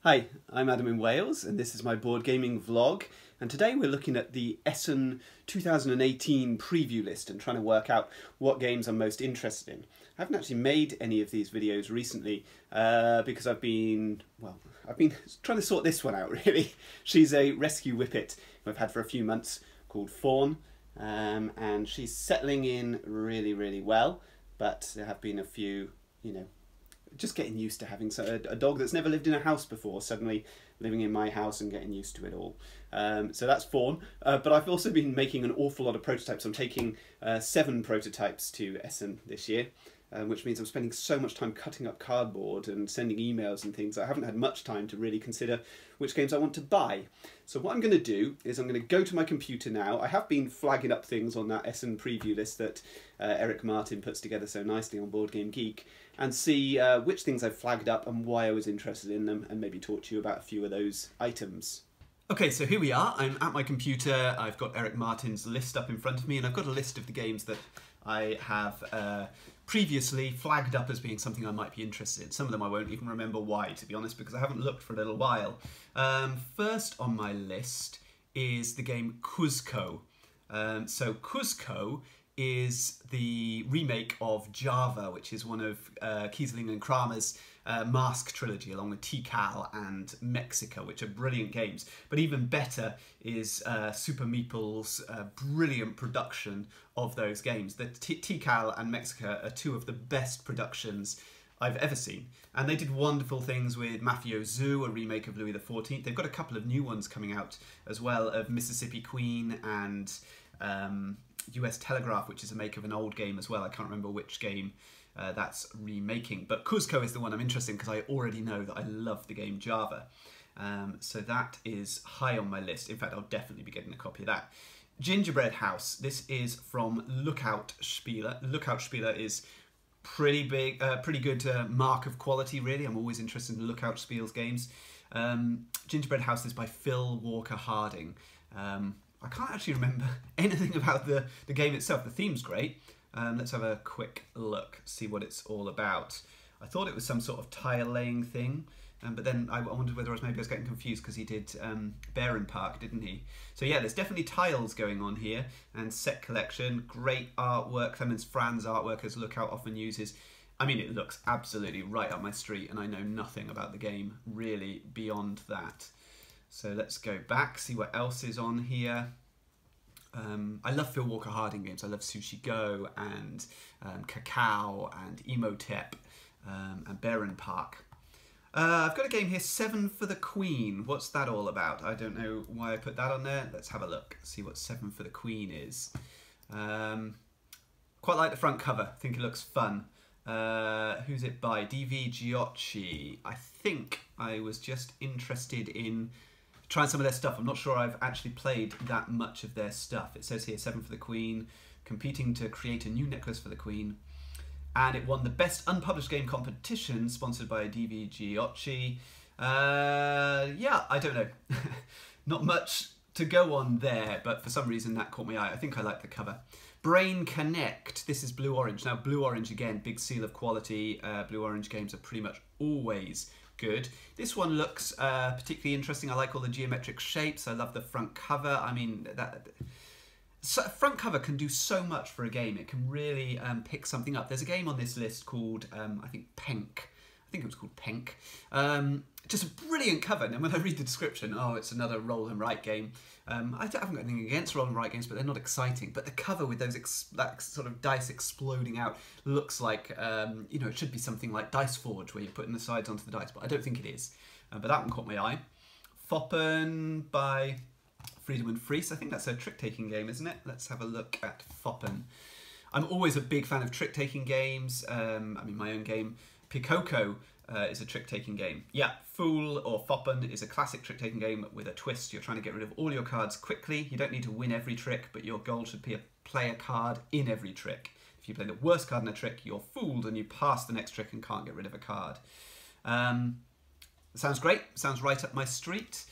Hi, I'm Adam in Wales and this is my board gaming vlog, and today we're looking at the Essen 2018 preview list and trying to work out what games I'm most interested in. I haven't actually made any of these videos recently because I've been trying to sort this one out really. She's a rescue whippet who I've had for a few months called Fawn, and she's settling in really well, but there have been a few, just getting used to having a dog that's never lived in a house before suddenly living in my house and getting used to it all. So that's Fawn. But I've also been making an awful lot of prototypes. I'm taking 7 prototypes to Essen this year, which means I'm spending so much time cutting up cardboard and sending emails and things. I haven't had much time to really consider which games I want to buy. So what I'm going to do is I'm going to go to my computer now. I have been flagging up things on that Essen preview list that Eric Martin puts together so nicely on Board Game Geek, and see which things I've flagged up and why I was interested in them, and maybe talk to you about a few of those items. Okay, so here we are. I'm at my computer. I've got Eric Martin's list up in front of me, and I've got a list of the games that I have previously flagged up as being something I might be interested in. Some of them I won't even remember why, to be honest, because I haven't looked for a little while. First on my list is the game Cuzco. So Cuzco is the remake of Java, which is one of Kiesling and Kramer's Mask trilogy, along with Tikal and Mexico, which are brilliant games. But even better is Super Meeple's brilliant production of those games. The Tikal and Mexico are 2 of the best productions I've ever seen. And they did wonderful things with Mafia Zoo, a remake of Louis XIV. They've got a couple of new ones coming out as well, of Mississippi Queen and US Telegraph, which is a make of an old game as well. I can't remember which game that's remaking, but Cuzco is the one I'm interested in because I already know that I love the game Java. So that is high on my list. In fact, I'll definitely be getting a copy of that. Gingerbread House. This is from Lookout Spieler. Lookout Spieler is pretty big, pretty good mark of quality, really. I'm always interested in Lookout Spiel's games. Gingerbread House is by Phil Walker Harding. I can't actually remember anything about the game itself. The theme's great. Let's have a quick look, see what it's all about. I thought it was some sort of tile laying thing, but then I wondered whether maybe I was getting confused because he did Baron Park, didn't he? So yeah, there's definitely tiles going on here, and set collection, great artwork. Clemens Franz artwork, as Lookout often uses. I mean, it looks absolutely right up my street, and I know nothing about the game really beyond that. So let's go back, see what else is on here. I love Phil Walker Harding games. I love Sushi Go and Cacao and Emotep and Baron Park. I've got a game here, 7 for the Queen. What's that all about? I don't know why I put that on there. Let's have a look, see what 7 for the Queen is. Quite like the front cover. I think it looks fun. Who's it by? DV Giocchi. I think I was just interested in trying some of their stuff. I'm not sure I've actually played that much of their stuff. It says here 7 for the Queen, competing to create a new necklace for the Queen. And it won the Best Unpublished Game competition, sponsored by DV Giocchi. Yeah, I don't know. Not much to go on there, but for some reason that caught my eye. I think I like the cover. Brain Connect. This is Blue-Orange. Now, Blue-Orange, again, big seal of quality. Blue-Orange games are pretty much always good. This one looks particularly interesting. I like all the geometric shapes. I love the front cover. I mean, front cover can do so much for a game. It can really pick something up. There's a game on this list called, I think, Penk. I think it was called Penk. Just a brilliant cover. And when I read the description, oh, it's another roll and write game. I haven't got anything against roll and write games, but they're not exciting. But the cover with those that sort of dice exploding out looks like, it should be something like Dice Forge, where you're putting the sides onto the dice, but I don't think it is. But that one caught my eye. Foppen by Freedom and Freeze. I think that's a trick-taking game, isn't it? Let's have a look at Foppen. I'm always a big fan of trick-taking games. I mean, my own game, Pikoko, is a trick-taking game. Yeah, Fool or Foppen is a classic trick-taking game with a twist. You're trying to get rid of all your cards quickly. You don't need to win every trick, but your goal should be to play a card in every trick. If you play the worst card in a trick, you're fooled and you pass the next trick and can't get rid of a card. Sounds great. Sounds right up my street.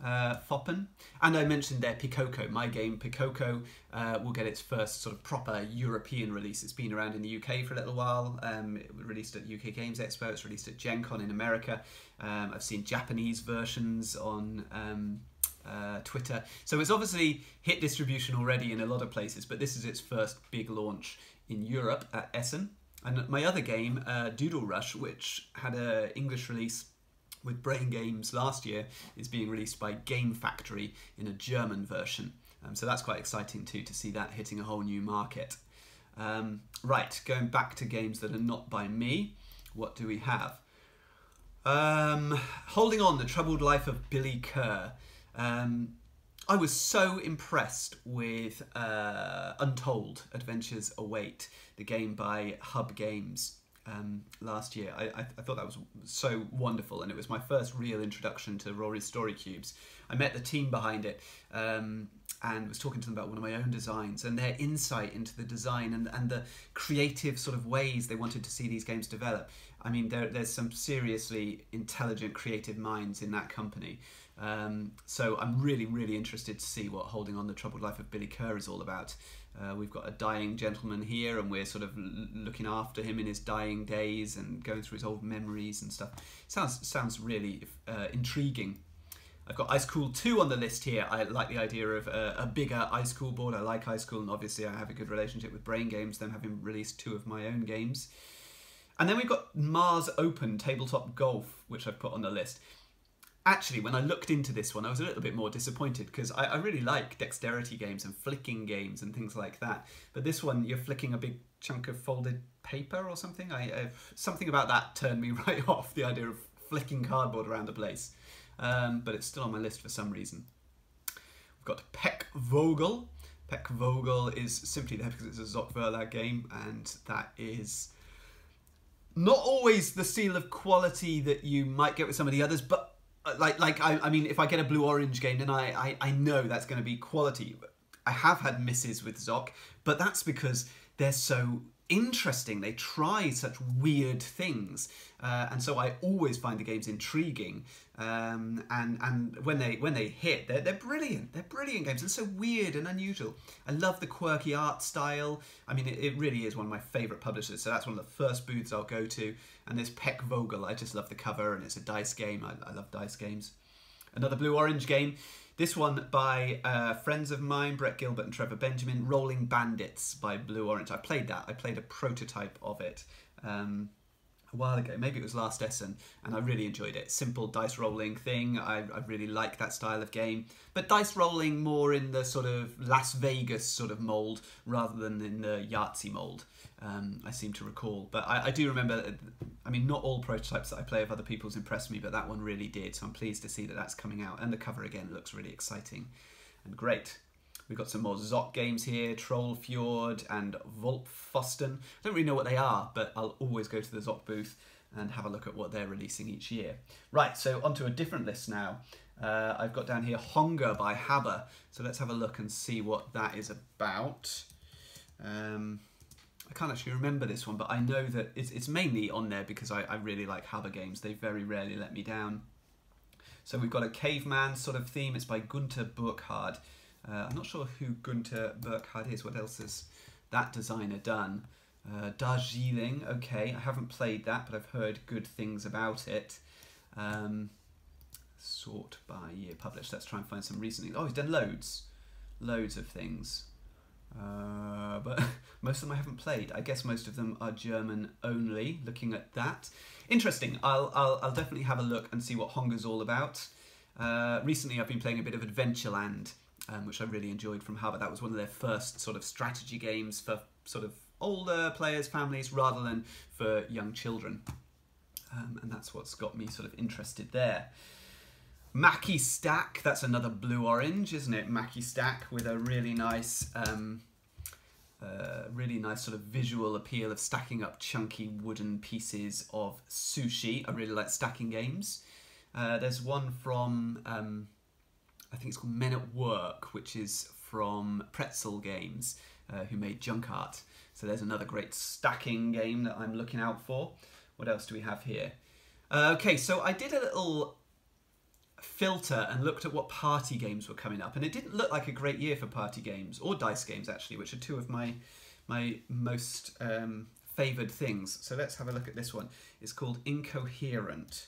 Foppen. And I mentioned there Pikoko, my game Pikoko will get its first sort of proper European release. It's been around in the UK for a little while. It was released at UK Games Expo, it's released at Gen Con in America. I've seen Japanese versions on Twitter. So it's obviously hit distribution already in a lot of places, but this is its first big launch in Europe at Essen. And my other game, Doodle Rush, which had an English release with Brain Games last year, is being released by Game Factory in a German version. So that's quite exciting too, to see that hitting a whole new market. Right, going back to games that are not by me, what do we have? Holding On, The Troubled Life of Billy Kerr. I was so impressed with Untold Adventures Await, the game by Hub Games last year. I thought that was so wonderful, and it was my first real introduction to Rory's Story Cubes. I met the team behind it and was talking to them about one of my own designs and their insight into the design and the creative sort of ways they wanted to see these games develop. I mean, there's some seriously intelligent, creative minds in that company. So I'm really, really interested to see what Holding On, The Troubled Life of Billy Kerr is all about. We've got a dying gentleman here, and we're sort of looking after him in his dying days and going through his old memories and stuff. Sounds really intriguing. I've got Ice Cool 2 on the list here. I like the idea of a bigger Ice Cool board. I like Ice Cool, and obviously I have a good relationship with Brain Games, them having released 2 of my own games. And then we've got Mars Open Tabletop Golf, which I've put on the list. Actually, when I looked into this one, I was a little bit more disappointed, because I really like dexterity games and flicking games and things like that. But this one, you're flicking a big chunk of folded paper or something. Something about that turned me right off, the idea of flicking cardboard around the place. But it's still on my list for some reason. We've got Peck Vogel. Peck Vogel is simply there because it's a Zoc Verlag game, and that is not always the seal of quality that you might get with some of the others, but I mean, if I get a blue-orange game, then I know that's going to be quality. I have had misses with Zoc, but that's because they're so interesting. They try such weird things, and so I always find the games intriguing. And when they hit, they're brilliant. They're brilliant games, and so weird and unusual. I love the quirky art style. I mean, it really is one of my favourite publishers. So that's one of the first booths I'll go to. And there's Peck Vogel. I just love the cover, and it's a dice game. I love dice games. Another blue-orange game. This one by friends of mine, Brett Gilbert and Trevor Benjamin, Rolling Bandits by Blue Orange. I played that. I played a prototype of it a while ago. Maybe it was last Essen, and I really enjoyed it. Simple dice rolling thing. I really like that style of game. But dice rolling more in the sort of Las Vegas sort of mould rather than in the Yahtzee mould, I seem to recall. But I do remember, I mean, not all prototypes that I play of other people's impressed me, but that one really did. So I'm pleased to see that that's coming out. And the cover, again, looks really exciting and great. We've got some more Zoc games here, Troll Fjord and Volpfosten. I don't really know what they are, but I'll always go to the Zoc booth and have a look at what they're releasing each year. Right, so onto a different list now. I've got down here Hunger by Haber. So let's have a look and see what that is about. I can't actually remember this one, but I know that it's mainly on there because I really like Haber games. They very rarely let me down. So we've got a caveman sort of theme. It's by Gunter Burkhardt. I'm not sure who Gunter Burkhardt is. What else has that designer done? Darjeeling, okay. I haven't played that, but I've heard good things about it. Sort by year published. Let's try and find some recently. Oh, he's done loads of things. But most of them I haven't played. I guess most of them are German only, looking at that. Interesting. I'll definitely have a look and see what Honga's all about. Recently I've been playing a bit of Adventureland, which I really enjoyed from Haber. That was one of their first sort of strategy games for sort of older players, families, rather than for young children. And that's what's got me sort of interested there. Mackie Stack, that's another blue-orange, isn't it? Mackie Stack with a really nice sort of visual appeal of stacking up chunky wooden pieces of sushi. I really like stacking games. There's one from, I think it's called Men at Work, which is from Pretzel Games, who made Junk Art. So there's another great stacking game that I'm looking out for. What else do we have here? Okay, so I did a little filter and looked at what party games were coming up, and it didn't look like a great year for party games, or dice games actually, which are two of my most favoured things. So let's have a look at this one. It's called Incoherent.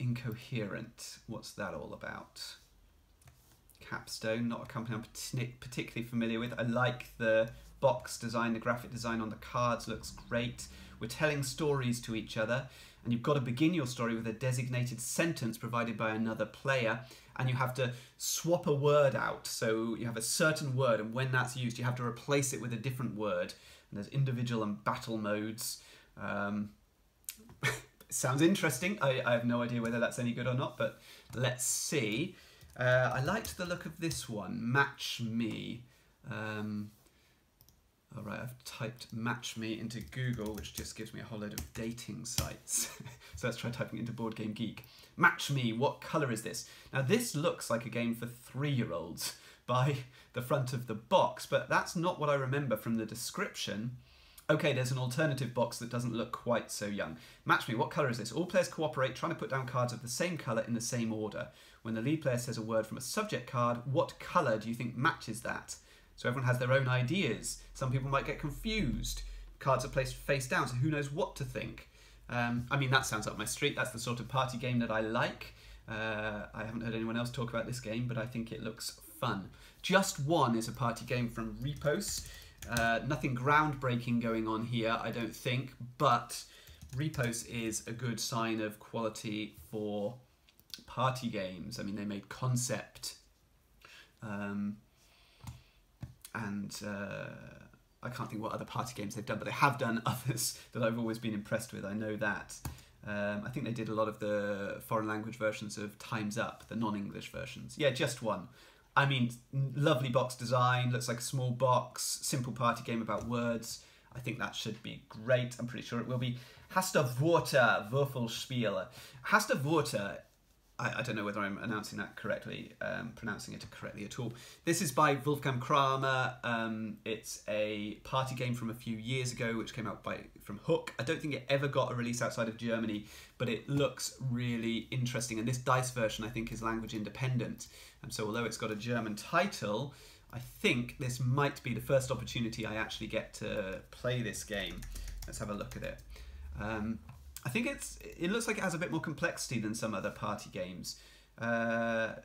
Incoherent, what's that all about? Capstone, not a company I'm particularly familiar with. I like the box design, the graphic design on the cards looks great. We're telling stories to each other, and you've got to begin your story with a designated sentence provided by another player, and you have to swap a word out. So you have a certain word, and when that's used, you have to replace it with a different word. And there's individual and battle modes. Sounds interesting. I have no idea whether that's any good or not, but let's see. I liked the look of this one, Match Me. All right, I've typed Match Me into Google, which just gives me a whole load of dating sites. So let's try typing it into Board Game Geek. Match Me, what colour is this? Now this looks like a game for 3-year-olds by the front of the box, but that's not what I remember from the description. Okay, there's an alternative box that doesn't look quite so young. Match Me, what colour is this? All players cooperate, trying to put down cards of the same colour in the same order. When the lead player says a word from a subject card, what colour do you think matches that? So everyone has their own ideas. Some people might get confused. Cards are placed face down, so who knows what to think. I mean, that sounds up my street. That's the sort of party game that I like. I haven't heard anyone else talk about this game, but I think it looks fun. Just One is a party game from Repos. Nothing groundbreaking going on here, I don't think, but Repos is a good sign of quality for party games. I mean, they made Concept, and I can't think what other party games they've done, but they have done others that I've always been impressed with. I know that. I think they did a lot of the foreign language versions of Time's Up, the non-English versions. Yeah, Just One. I mean, lovely box design, looks like a small box, simple party game about words. I think that should be great. I'm pretty sure it will be. Hasterwörter Würfelspiel. Hasterwörter, I don't know whether I'm pronouncing it correctly at all. This is by Wolfgang Kramer. It's a party game from a few years ago, which came out from Hook. I don't think it ever got a release outside of Germany, but it looks really interesting. And this dice version, I think, is language independent. And so although it's got a German title, I think this might be the first opportunity I actually get to play this game. Let's have a look at it. I think it looks like it has a bit more complexity than some other party games. The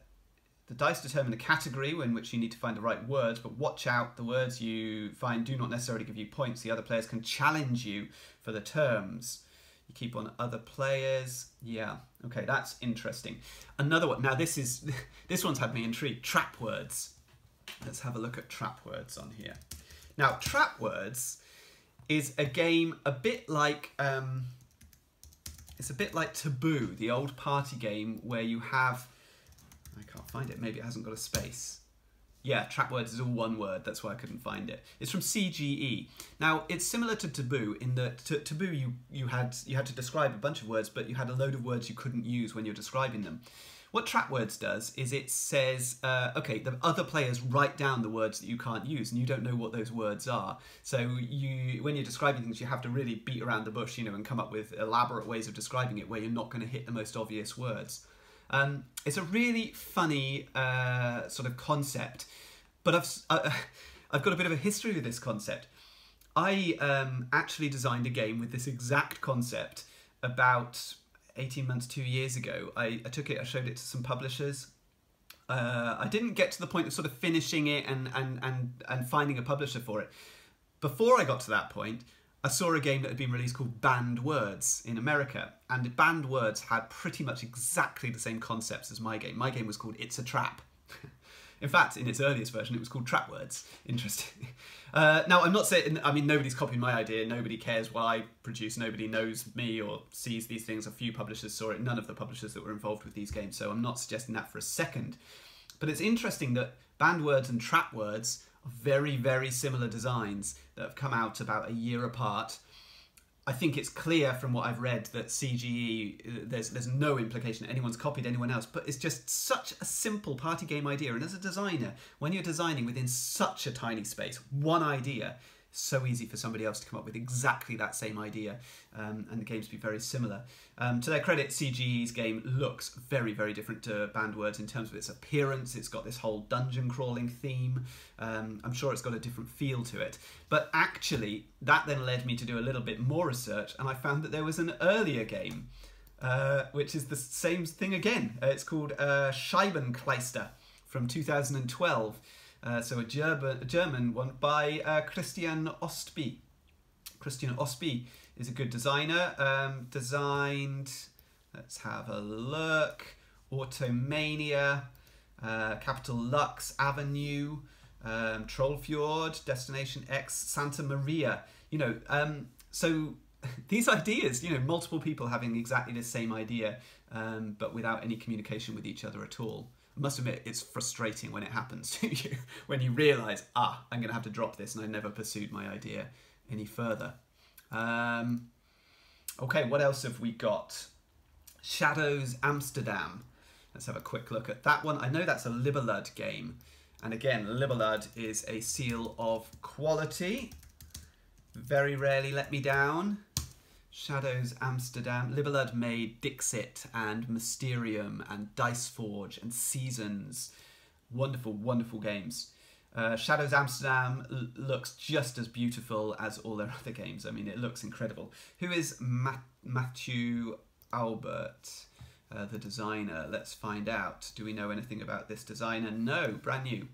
dice determine the category in which you need to find the right words, but watch out, the words you find do not necessarily give you points. The other players can challenge you for the terms. You keep on other players. Yeah, okay, that's interesting. Another one, now this one's had me intrigued, Trap Words. Let's have a look at Trap Words on here. Now, Trap Words is a game a bit like... it's a bit like Taboo, the old party game where you have... I can't find it, maybe it hasn't got a space. Yeah, Trap Words is all one word, that's why I couldn't find it. It's from CGE. Now, it's similar to Taboo in that Taboo you had to describe a bunch of words, but you had a load of words you couldn't use when you're describing them. What Trap Words does is it says, okay, the other players write down the words that you can't use, and you don't know what those words are. So when you're describing things, you have to really beat around the bush, and come up with elaborate ways of describing it where you're not going to hit the most obvious words. It's a really funny sort of concept, but I've got a bit of a history with this concept. I actually designed a game with this exact concept about 18 months, 2 years ago. I showed it to some publishers. I didn't get to the point of sort of finishing it and finding a publisher for it. Before I got to that point, I saw a game that had been released called Banned Words in America, and Banned Words had pretty much exactly the same concepts as my game. My game was called It's a Trap. In fact, in its earliest version, it was called Trap Words. Interesting. Now, I'm not saying, I mean, nobody's copied my idea. Nobody cares what I produce. Nobody knows me or sees these things. A few publishers saw it. None of the publishers that were involved with these games. So I'm not suggesting that for a second. But it's interesting that Banned Words and Trap Words are very, very similar designs that have come out about a year apart. I think it's clear from what I've read that CGE, there's no implication that anyone's copied anyone else, but it's just such a simple party game idea. And as a designer, when you're designing within such a tiny space, one idea, so easy for somebody else to come up with exactly that same idea, and the games be very similar. To their credit, CGE's game looks very, very different to Bandword's in terms of its appearance. It's got this whole dungeon crawling theme. I'm sure it's got a different feel to it. But actually, that then led me to do a little bit more research, and I found that there was an earlier game, which is the same thing again. It's called Scheibenkleister from 2012. So a German one by Christian Ostby. Christian Ostby is a good designer. Designed, let's have a look, Automania, Capital Lux, Avenue, Trollfjord, Destination X, Santa Maria. You know, so these ideas, you know, multiple people having exactly the same idea, but without any communication with each other at all. I must admit, it's frustrating when it happens to you, when you realise, I'm going to have to drop this, and I never pursued my idea any further. Okay, what else have we got? Shadows Amsterdam. Let's have a quick look at that one. I know that's a Libelud game. And again, Libelud is a seal of quality. Very rarely let me down. Shadows Amsterdam. Libelud made Dixit and Mysterium and Dice Forge and Seasons. Wonderful, wonderful games. Shadows Amsterdam looks just as beautiful as all their other games. I mean, it looks incredible. Who is Matthew Albert, the designer? Let's find out. Do we know anything about this designer? No, brand new.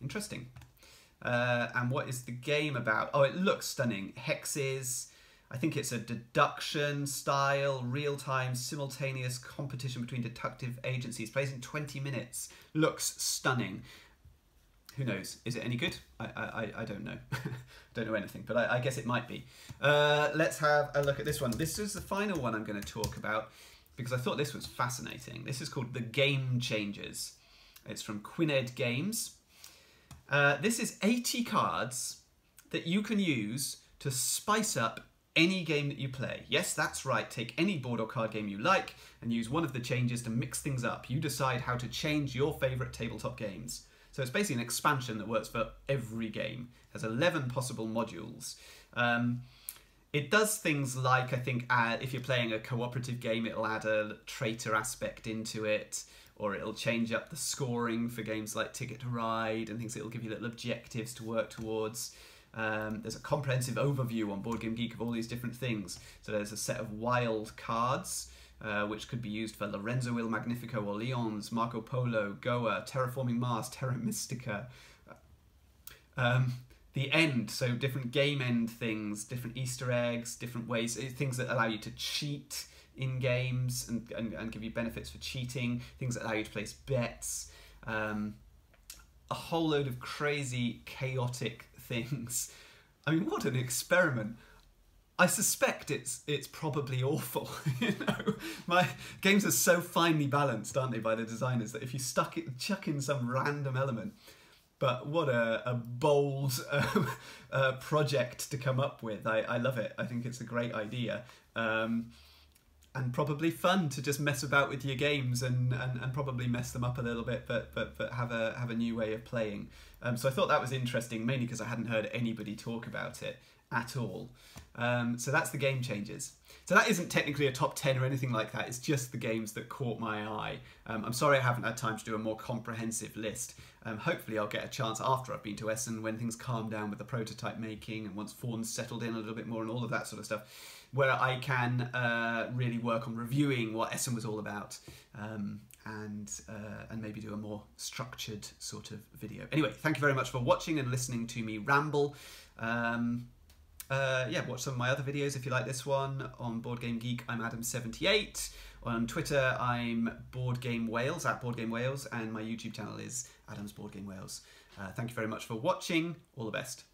Interesting. And what is the game about? Oh, it looks stunning. Hexes. I think it's a deduction style, real-time, simultaneous competition between detective agencies. Plays in 20 minutes. Looks stunning. Who knows? Is it any good? I don't know. Don't know anything, but I guess it might be. Let's have a look at this one. This is the final one I'm going to talk about because I thought this was fascinating. This is called The Game Changers. It's from Quined Games. This is 80 cards that you can use to spice up any game that you play. Yes, that's right. Take any board or card game you like and use one of the changes to mix things up. You decide how to change your favourite tabletop games. So it's basically an expansion that works for every game. It has 11 possible modules. It does things like, I think, if you're playing a cooperative game, it'll add a traitor aspect into it, or it'll change up the scoring for games like Ticket to Ride and things. It'll give you little objectives to work towards. There's a comprehensive overview on Board Game Geek of all these different things. So there's a set of wild cards, which could be used for Lorenzo il Magnifico, Orleans, Marco Polo, Goa, Terraforming Mars, Terra Mystica. The end, so different game end things, different Easter eggs, different ways, things that allow you to cheat in games and give you benefits for cheating, things that allow you to place bets, a whole load of crazy, chaotic things. I mean, what an experiment. I suspect it's probably awful. You know, my games are so finely balanced, aren't they, by the designers, that if you chuck in some random element, but what a bold project to come up with. I love it. I think it's a great idea. And probably fun to just mess about with your games and probably mess them up a little bit, but have a new way of playing. So I thought that was interesting, mainly because I hadn't heard anybody talk about it at all. So that's The Game Changers. So that isn't technically a top 10 or anything like that. It's just the games that caught my eye. I'm sorry I haven't had time to do a more comprehensive list. Hopefully I'll get a chance after I've been to Essen, when things calm down with the prototype making and once Fawn's settled in a little bit more and all of that sort of stuff, where I can really work on reviewing what Essen was all about, and maybe do a more structured sort of video. Anyway, thank you very much for watching and listening to me ramble. Yeah, watch some of my other videos if you like this one. On Board Game Geek, I'm Adam78. On Twitter, I'm Board Game Wales, at Board Game Wales, and my YouTube channel is Adam's Board Game Wales. Thank you very much for watching. All the best.